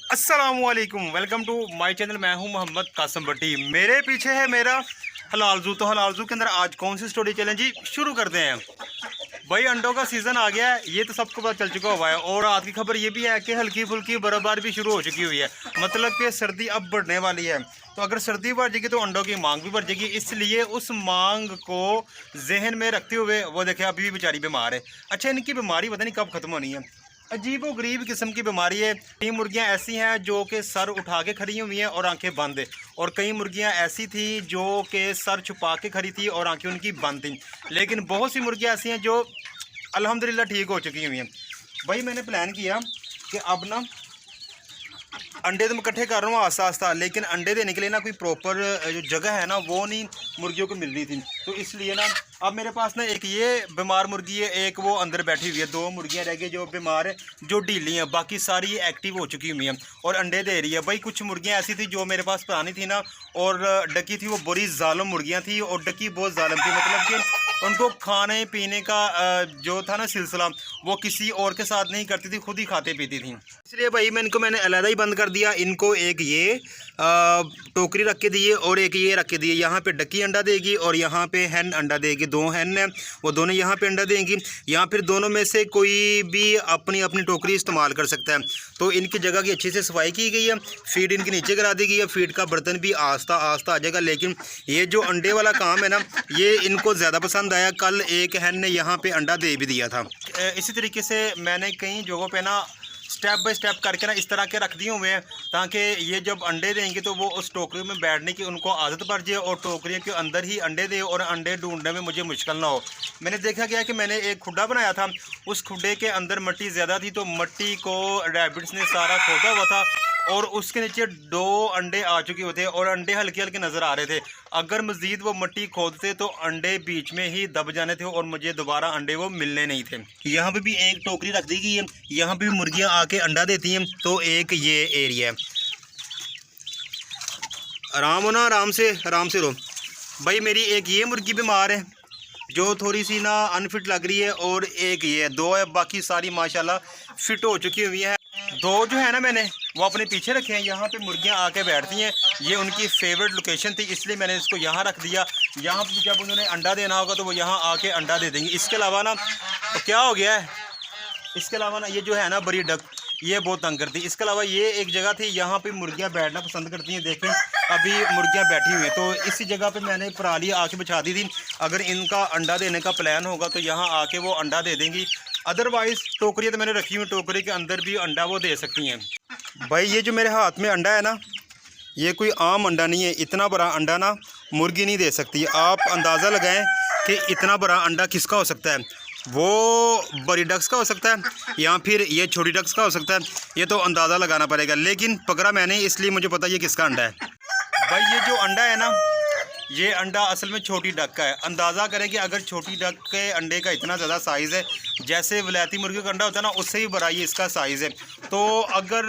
अस्सलामुअलैकुम, welcome to my channel. मैं हूं मोहम्मद कासम भट्टी। मेरे पीछे है मेरा हलाल जू। तो हलाल जू के अंदर आज कौन सी स्टोरी चलें जी, शुरू करते हैं। भाई अंडों का सीज़न आ गया है, ये तो सबको पता चल चुका हुआ है। और आज की खबर ये भी है कि हल्की फुल्की बर्फबारी भी शुरू हो चुकी हुई है, मतलब कि सर्दी अब बढ़ने वाली है। तो अगर सर्दी बढ़ जाएगी तो अंडों की मांग भी बढ़ जाएगी। इसलिए उस मांग को जहन में रखते हुए वो देखे अभी भी बेचारी बीमार है। अच्छा, इनकी बीमारी पता नहीं कब खत्म होनी है। अजीब व गरीब किस्म की बीमारी है। कई मुर्गियां ऐसी हैं जो कि सर उठा के खड़ी हुई हैं और आंखें बंद है, और कई मुर्गियां ऐसी थी जो कि सर छुपा के खड़ी थी और आंखें उनकी बंद थी। लेकिन बहुत सी मुर्गियां ऐसी हैं जो अल्हम्दुलिल्लाह ठीक हो चुकी हुई हैं। भाई मैंने प्लान किया कि अब ना अंडे तो मैं इकट्ठे कर रहा हूँ आस्ता आस्ता, लेकिन अंडे देने के लिए ना कोई प्रॉपर जो जगह है ना वो नहीं मुर्गियों को मिल रही थी। तो इसलिए ना अब मेरे पास ना एक ये बीमार मुर्गी है, एक वो अंदर बैठी हुई है। दो मुर्गियाँ रह गई जो बीमार है, जो ढीली हैं। बाकी सारी एक्टिव हो चुकी हुई हैं और अंडे दे रही है। भाई कुछ मुर्गियाँ ऐसी थी जो मेरे पास पुरानी थी ना, और डकी थी, वो बड़ी जालिम मुर्गियाँ थी और डकी बहुत जालिम थी। मतलब कि उनको खाने पीने का जो था ना सिलसिला, वो किसी और के साथ नहीं करती थी, खुद ही खाते पीती थी। इसलिए भाई मैंने अलग ही बंद कर दिया। इनको एक ये टोकरी रख के दिए और एक ये रख के दिए। यहाँ पे डकी अंडा देगी और यहाँ पे हैन अंडा देगी। दो हैन है, वो दोनों यहाँ पे अंडा देंगी। यहाँ फिर दोनों में से कोई भी अपनी अपनी टोकरी इस्तेमाल कर सकता है। तो इनकी जगह की अच्छे से सफाई की गई है। फीड इनके नीचे करा दी गई है। फीड का बर्तन भी आस्ता आस्ता आ जाएगा। लेकिन ये जो अंडे वाला काम है ना, ये इनको ज़्यादा पसंद आया। कल एक हैन ने यहाँ पे अंडा दे भी दिया था। इसी तरीके से मैंने कई जगहों पे ना स्टेप बाय स्टेप करके ना इस तरह के रख दिए हुए हैं, ताकि ये जब अंडे देंगे तो वो उस टोकरी में बैठने की उनको आदत पड़ जाए और टोकरी के अंदर ही अंडे दे और अंडे ढूंढने में मुझे मुश्किल ना हो। मैंने देखा गया कि मैंने एक खुड्डा बनाया था, उस खुड्डे के अंदर मिट्टी ज़्यादा थी, तो मिट्टी को रैबिट्स ने सारा खोदा हुआ था और उसके नीचे 2 अंडे आ चुके होते और अंडे हल्के हल्के नज़र आ रहे थे। अगर मज़ीद वो मिट्टी खोदते तो अंडे बीच में ही दब जाने थे और मुझे दोबारा अंडे वो मिलने नहीं थे। यहाँ पे भी एक टोकरी रख दी गई है, यहाँ पे भी मुर्गियाँ आके अंडा देती हैं। तो एक ये एरिया है। आराम हो ना, आराम से रहो। भाई मेरी एक ये मुर्गी बीमार है जो थोड़ी सी ना अनफिट लग रही है, और एक ये है। 2 है, बाकी सारी माशाल्लाह फिट हो चुकी हुई है। 2 जो है ना मैंने वो अपने पीछे रखे हैं। यहाँ पे मुर्गियाँ आके बैठती हैं, ये उनकी फेवरेट लोकेशन थी, इसलिए मैंने इसको यहाँ रख दिया। यहाँ पे जब उन्होंने अंडा देना होगा तो वो यहाँ आके अंडा दे देंगे। इसके अलावा ना तो क्या हो गया है, इसके अलावा ना ये जो है ना बड़ी डक, ये बहुत तंग करती है। इसके अलावा ये एक जगह थी, यहाँ पे मुर्गियाँ बैठना पसंद करती हैं। देखें अभी मुर्गियाँ बैठी हुई हैं, तो इसी जगह पे मैंने पराली आके बिछा दी थी। अगर इनका अंडा देने का प्लान होगा तो यहाँ आके वो अंडा दे देंगी। अदरवाइज़ टोकरी तो मैंने रखी हुई, टोकरी के अंदर भी अंडा वो दे सकती हैं। भाई ये जो मेरे हाथ में अंडा है ना, ये कोई आम अंडा नहीं है। इतना बड़ा अंडा ना मुर्गी नहीं दे सकती। आप अंदाज़ा लगाएं कि इतना बड़ा अंडा किसका हो सकता है। वो बड़ी डक्स का हो सकता है या फिर ये छोटी डक्स का हो सकता है, ये तो अंदाज़ा लगाना पड़ेगा। लेकिन पकड़ा मैंने, इसलिए मुझे पता ये किसका अंडा है। भाई ये जो अंडा है ना, ये अंडा असल में छोटी डक का है। अंदाज़ा करें कि अगर छोटी डक के अंडे का इतना ज़्यादा साइज़ है, जैसे विलायती मुर्गी का अंडा होता है ना, उससे भी बड़ा ये इसका साइज़ है। तो अगर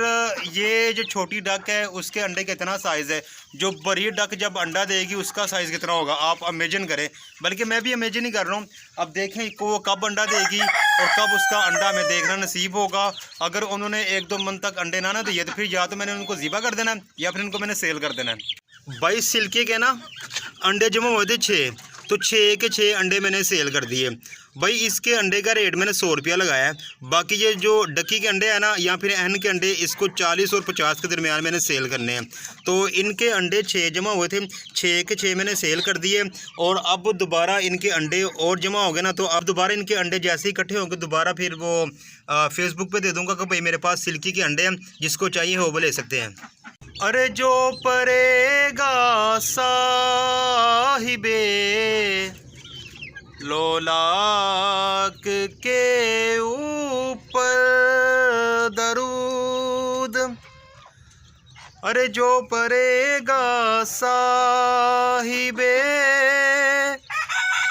ये जो छोटी डक है उसके अंडे का इतना साइज़ है, जो बड़ी डक जब अंडा देगी उसका साइज़ कितना होगा आप इमेजिन करें। बल्कि मैं भी इमेजिन ही कर रहा हूँ। अब देखें को वो कब अंडा देगी और कब उसका अंडा हमें देखना नसीब होगा। अगर उन्होंने 1-2 मंथ तक अंडे ना दिए तो फिर या तो मैंने उनको ज़िबा कर देना है या फिर उनको मैंने सेल कर देना है। 22 सिल्के के ना अंडे जमा हुए थे 6, तो 6 के 6 अंडे मैंने सेल कर दिए। भाई इसके अंडे का रेट मैंने 100 रुपया लगाया है। बाकी ये जो डकी के अंडे हैं ना या फिर एहन के अंडे, इसको 40 और 50 के दरमियान मैंने सेल करने हैं। तो इनके अंडे 6 जमा हुए थे, 6 के 6 मैंने सेल कर दिए। और अब दोबारा इनके अंडे और जमा हो गए ना, तो अब दोबारा इनके अंडे जैसे ही इकट्ठे होंगे दोबारा फिर वो फेसबुक पे दे दूँगा कि भाई मेरे पास सिल्की के अंडे हैं, जिसको चाहिए हो वो ले सकते हैं। अरे जो परेगा साहिबे लोलाक के ऊपर दरूद, अरे जो परेगा साहिबे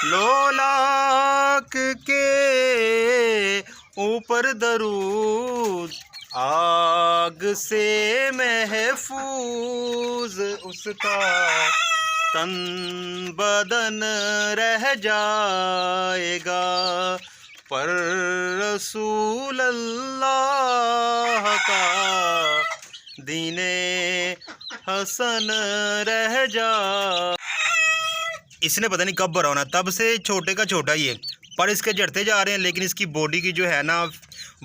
लोलाक के ऊपर दरूद, आग से महफूज उसका तन बदन रह जाएगा, पर रसूल अल्लाह का दीने हसन रह जा। इसने पता नहीं कब बड़ा होना, तब से छोटे का छोटा ही है, पर इसके जड़ते जा रहे हैं, लेकिन इसकी बॉडी की जो है ना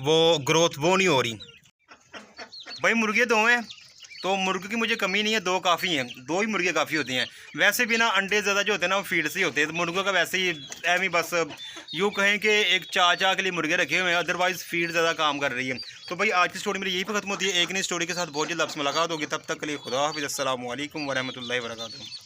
वो ग्रोथ वो नहीं हो रही। भाई मुर्गे दो हैं, तो मुर्गे की मुझे कमी नहीं है, दो काफ़ी हैं, दो ही मुर्गे काफ़ी होती हैं। वैसे भी ना अंडे ज़्यादा जो होते हैं ना वो फीड से ही होते हैं, तो मुर्गों का वैसे ही एम ही बस यूँ कहें कि एक चाचा के लिए मुर्गे रखे हुए हैं, अदरवाइज़ फीड ज़्यादा काम कर रही है। तो भाई आज की स्टोरी मेरी यही पर खत्म होती है। एक नई स्टोरी के साथ बहुत जल्द आपसे मुलाकात होगी, तब तक के लिए खुदा हाफिज़, अस्सलामु अलैकुम वरहमतुल्लाहि वबरकातुहू।